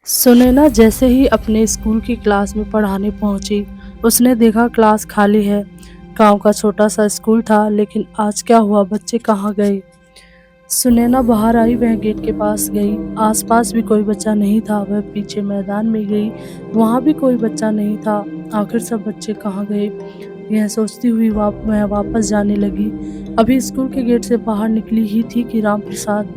सुनैना जैसे ही अपने स्कूल की क्लास में पढ़ाने पहुंची, उसने देखा क्लास खाली है। गांव का छोटा सा स्कूल था, लेकिन आज क्या हुआ, बच्चे कहाँ गए? सुनैना बाहर आई, वह गेट के पास गई। आसपास भी कोई बच्चा नहीं था। वह पीछे मैदान में गई, वहां भी कोई बच्चा नहीं था। आखिर सब बच्चे कहाँ गए? यह सोचती हुई वह वापस जाने लगी। अभी स्कूल के गेट से बाहर निकली ही थी कि रामप्रसाद,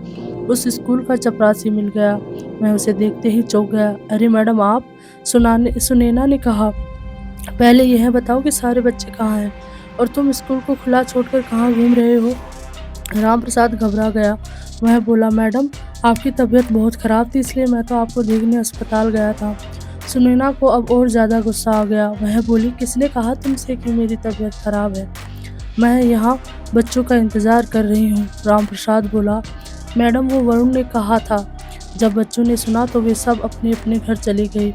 उस स्कूल का चपरासी, मिल गया। वह उसे देखते ही चौंक गया। अरे मैडम आप! सुनैना ने कहा, पहले यह बताओ कि सारे बच्चे कहाँ हैं और तुम स्कूल को खुला छोड़कर कहाँ घूम रहे हो? रामप्रसाद घबरा गया। वह बोला, मैडम आपकी तबीयत बहुत खराब थी, इसलिए मैं तो आपको देखने अस्पताल गया था। सुनैना को अब और ज़्यादा गुस्सा आ गया। वह बोली, किसने कहा तुमसे कि मेरी तबीयत खराब है? मैं यहाँ बच्चों का इंतज़ार कर रही हूँ। रामप्रसाद बोला, मैडम वो वरुण ने कहा था। जब बच्चों ने सुना तो वे सब अपने अपने घर चले गए।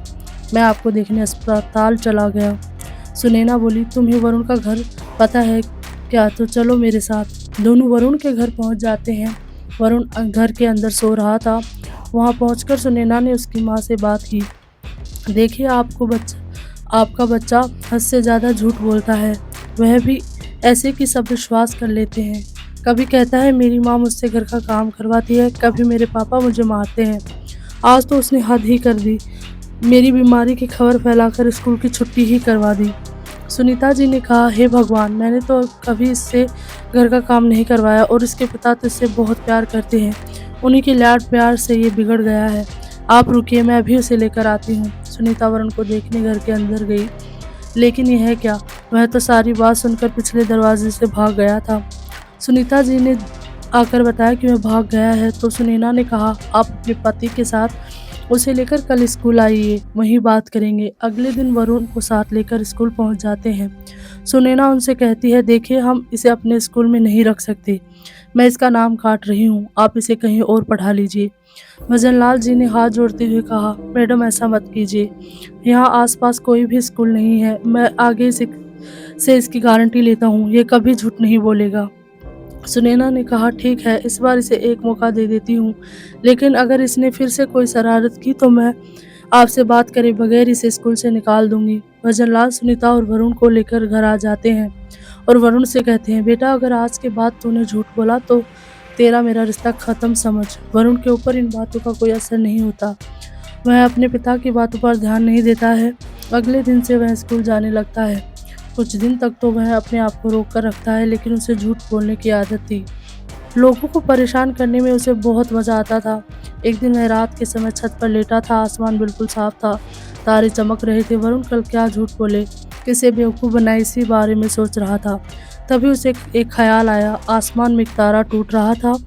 मैं आपको देखने अस्पताल चला गया। सुनैना बोली, तुम्हें वरुण का घर पता है क्या? तो चलो मेरे साथ। दोनों वरुण के घर पहुंच जाते हैं। वरुण घर के अंदर सो रहा था। वहां पहुंचकर सुनैना ने उसकी माँ से बात की। देखिए आपका बच्चा हद से ज़्यादा झूठ बोलता है। वह भी ऐसे कि सब विश्वास कर लेते हैं। कभी कहता है मेरी माँ मुझसे घर का काम करवाती है, कभी मेरे पापा मुझे मारते हैं। आज तो उसने हद ही कर दी, मेरी बीमारी की खबर फैलाकर स्कूल की छुट्टी ही करवा दी। सुनीता जी ने कहा, हे भगवान, मैंने तो कभी इससे घर का काम नहीं करवाया और इसके पिता तो इससे बहुत प्यार करते हैं। उन्हीं के लाड प्यार से ये बिगड़ गया है। आप रुकिए, मैं अभी उसे लेकर आती हूँ। सुनीता वरुण को देखने घर के अंदर गई, लेकिन यह क्या, वह तो सारी बात सुनकर पिछले दरवाजे से भाग गया था। सुनीता जी ने आकर बताया कि वह भाग गया है, तो सुनैना ने कहा, आप अपने पति के साथ उसे लेकर कल स्कूल आइए, वहीं बात करेंगे। अगले दिन वरुण को साथ लेकर स्कूल पहुंच जाते हैं। सुनैना उनसे कहती है, देखिए हम इसे अपने स्कूल में नहीं रख सकते। मैं इसका नाम काट रही हूँ, आप इसे कहीं और पढ़ा लीजिए। भजनलाल जी ने हाथ जोड़ते हुए कहा, मैडम ऐसा मत कीजिए, यहाँ आसपास कोई भी स्कूल नहीं है। मैं आगे से इसकी गारंटी लेता हूँ, ये कभी झूठ नहीं बोलेगा। सुनैना ने कहा, ठीक है, इस बार इसे एक मौका दे देती हूँ, लेकिन अगर इसने फिर से कोई शरारत की तो मैं आपसे बात करे बगैर इसे स्कूल से निकाल दूंगी। भजनलाल सुनीता और वरुण को लेकर घर आ जाते हैं और वरुण से कहते हैं, बेटा अगर आज के बाद तूने झूठ बोला तो तेरा मेरा रिश्ता खत्म समझ। वरुण के ऊपर इन बातों का कोई असर नहीं होता। वह अपने पिता की बातों पर ध्यान नहीं देता है। अगले दिन से वह स्कूल जाने लगता है। कुछ दिन तक तो वह अपने आप को रोक कर रखता है, लेकिन उसे झूठ बोलने की आदत थी। लोगों को परेशान करने में उसे बहुत मजा आता था। एक दिन वह रात के समय छत पर लेटा था, आसमान बिल्कुल साफ था, तारे चमक रहे थे। वरुण कल क्या झूठ बोले, किसे बेवकूफ़ बनाए, इसी बारे में सोच रहा था। तभी उसे एक ख्याल आया, आसमान में एक तारा टूट रहा था।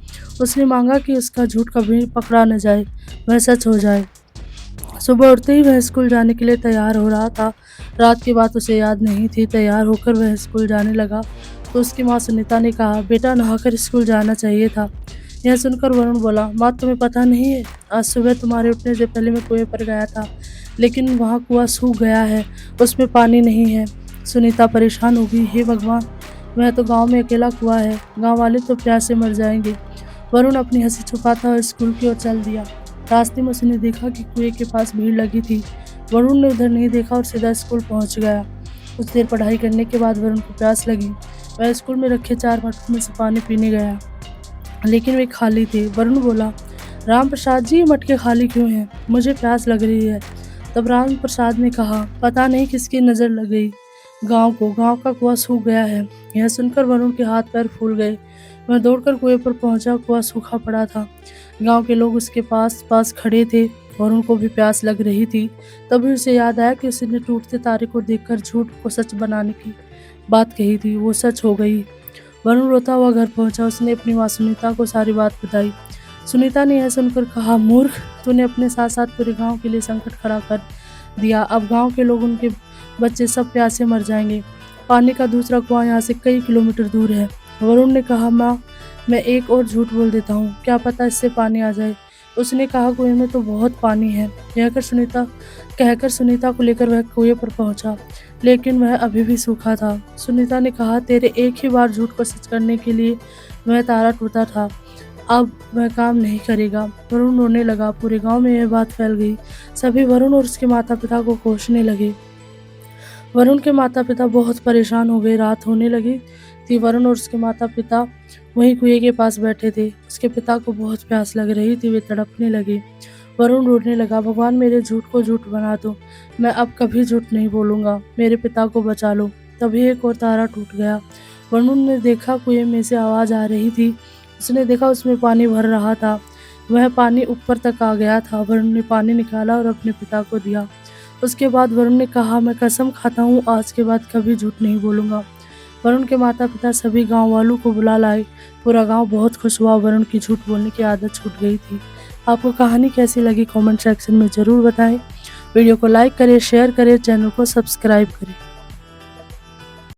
उसने मांगा कि उसका झूठ कभी पकड़ा न जाए, वह सच हो जाए। सुबह उठते ही वह स्कूल जाने के लिए तैयार हो रहा था। रात की बात उसे याद नहीं थी। तैयार होकर वह स्कूल जाने लगा तो उसकी माँ सुनीता ने कहा, बेटा नहाकर स्कूल जाना चाहिए था। यह सुनकर वरुण बोला, माँ तुम्हें पता नहीं है, आज सुबह तुम्हारे उठने से पहले मैं कुएं पर गया था, लेकिन वहाँ कुआं सूख गया है, उसमें पानी नहीं है। सुनीता परेशान हो गई, हे भगवान, वह तो गाँव में अकेला कुआं है, गाँव वाले तो प्यास से मर जाएंगे। वरुण अपनी हंसी छुपाता हुआ स्कूल की ओर चल दिया। रास्ते में उसने देखा कि कुएं के पास भीड़ लगी थी। वरुण ने उधर नहीं देखा और सीधा स्कूल पहुंच गया। कुछ देर पढ़ाई करने के बाद वरुण को प्यास लगी। वह स्कूल में रखे 4 मटकों में से पानी पीने गया, लेकिन वे खाली थे। वरुण बोला, राम प्रसाद जी, ये मटके खाली क्यों हैं? मुझे प्यास लग रही है। तब राम प्रसाद ने कहा, पता नहीं किसकी नज़र लग गई, गांव का कुआं सूख गया है। यह सुनकर वरुण के हाथ पैर फूल गए। वह दौड़कर कुएं पर पहुंचा, कुआं सूखा पड़ा था। गांव के लोग उसके पास खड़े थे। वरुण को भी प्यास लग रही थी। तभी उसे याद आया कि उसने टूटते तारे को देखकर झूठ को सच बनाने की बात कही थी, वो सच हो गई। वरुण रोता हुआ घर पहुंचा। उसने अपनी माँ सुनीता को सारी बात बताई। सुनीता ने यह सुनकर कहा, मूर्ख, तूने अपने साथ साथ पूरे गांव के लिए संकट खड़ा कर दिया। अब गांव के लोग, उनके बच्चे सब प्यासे मर जाएंगे। पानी का दूसरा कुआं यहाँ से कई किलोमीटर दूर है। वरुण ने कहा, माँ मैं एक और झूठ बोल देता हूँ, क्या पता इससे पानी आ जाए। उसने कहा, कुएं में तो बहुत पानी है। कहकर सुनीता को लेकर वह कुएं पर पहुंचा, लेकिन वह अभी भी सूखा था। सुनीता ने कहा, तेरे एक ही बार झूठ को सच करने के लिए वह तारा टूटा था। अब वह काम नहीं करेगा। वरुण रोने लगा। पूरे गांव में यह बात फैल गई। सभी वरुण और उसके माता पिता को कोसने लगे। वरुण के माता पिता बहुत परेशान हो गए। रात होने लगी थी। वरुण और उसके माता पिता वहीं कुएं के पास बैठे थे। उसके पिता को बहुत प्यास लग रही थी। वे तड़पने लगे। वरुण रोने लगा, भगवान मेरे झूठ को झूठ बना दो। मैं अब कभी झूठ नहीं बोलूंगा। मेरे पिता को बचा लो। तभी एक और तारा टूट गया। वरुण ने देखा कुएं में से आवाज आ रही थी। उसने देखा उसमें पानी भर रहा था। वह पानी ऊपर तक आ गया था। वरुण ने पानी निकाला और अपने पिता को दिया। उसके बाद वरुण ने कहा, मैं कसम खाता हूँ आज के बाद कभी झूठ नहीं बोलूंगा। वरुण के माता पिता सभी गांव वालों को बुला लाए। पूरा गांव बहुत खुश हुआ। वरुण की झूठ बोलने की आदत छूट गई थी। आपको कहानी कैसी लगी कमेंट सेक्शन में ज़रूर बताएं। वीडियो को लाइक करें, शेयर करें, चैनल को सब्सक्राइब करें।